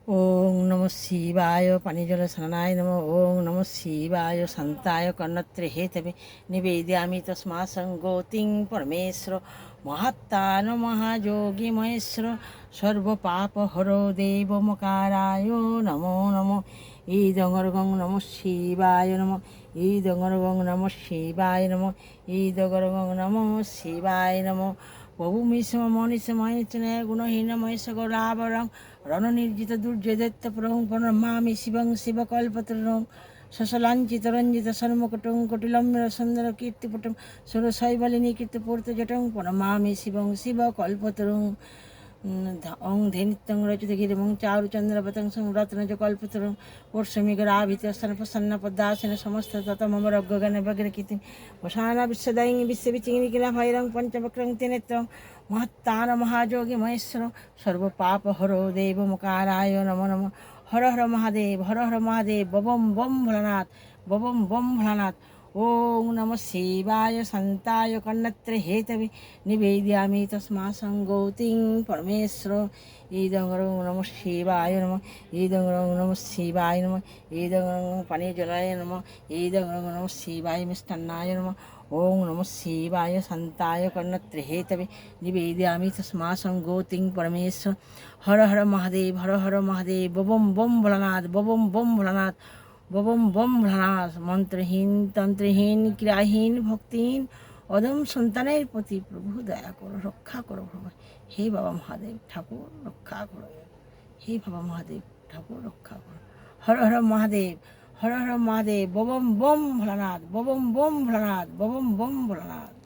ওং নমঃ শিবায় পানিজল স্নানায় নমঃ। ওং নমঃ শিবায় শান্তায় কর্ণত্রে হেতবে নিবেদয়ামি তস্মা সঙ্গতিং পরমেশ্বর মহাত্তান মহাযোগী মহেশ্বর সর্বপাপহর দেবমকারায় নমো নমঃ। ঈদঙ্গর্গং নমঃ শিবায় নমঃ। ঈদঙ্গর্গং নমঃ শিবায় নমঃ। ঈদঙ্গর্গং নমঃ শিবায় নমঃ। বহুমিশ্ম মনীষমহেচনয় গুণহীন মহেশ গৌরাবরং রণনির্জিত দুর্জয়দত্ত প্রং প্রণমামি শিবং শিবকল্পতরুং শশলাঞ্চিত রঞ্জিত সন্মকটং কটিলম্ব সুন্দর কীর্তিপটং সুরশৈবলিনী কীর্তিপূর্তজটং প্রণমামি শিবং শিবকল্পতরুং অং ধেনিত্যং রচিত গিরিমং চারুচন্দ্রপতং সংরত্নজ কল্পতরুং পর্ষমিগরাভিতস্তন পদ্মাসন সমস্ত তত মম রজ্ঞগান বগ্রকীর্তি বসানা বিশ্বদায়িং বিশ্ববিচিংনিকিলা ভৈরং পঞ্চবক্রং ত্রিনেত্রং মহত্তান মহাযোগী মহেশ্বর সর্বপাপহরো দেবমকারায় নমো নমঃ। হর হর মহাদেব, হর হর মহাদেব, ববম বম ভোলানাথ, ববম বম ভোলানাথ। ওং নমঃ শিবায় শান্তায় কর্ণত্রে হেতবে নিবেদয়ামি তস্মা সঙ্গতিং পরমেশ্বর। ঈদং নমঃ শিবায় নমঃ। ঈদং নমঃ শিবায় নমঃ। ঈদং পানীয়জলায় নমঃ। ঈদং নমঃ শিবায় মিষ্টান্নায় নমঃ। ওং নমঃ শিবায় শান্তায় কর্ণত্রে হেতবে নিবেদয়ামি তস্মা সঙ্গতিং পরমেশ্বর। হর হর মহাদেব, হর হর মহাদেব, ববম বম ভোলানাথ, ববম বম ভোলানাথ, ববম বম ভোলানাথ। মন্ত্রহীন তন্ত্রহীন ক্রিয়াহীন ভক্তিহীন অদম সন্তানের প্রতি প্রভু দয়া করো, রক্ষা করো প্রভু। হে বাবা মহাদেব ঠাকুর রক্ষা করো। হে বাবা মহাদেব ঠাকুর রক্ষা করো। হর হর মহাদেব, হর হর মহাদেব, ববম বম ভোলানাথ, ববম বম ভোলানাথ, ববম বম ভোলানাথ।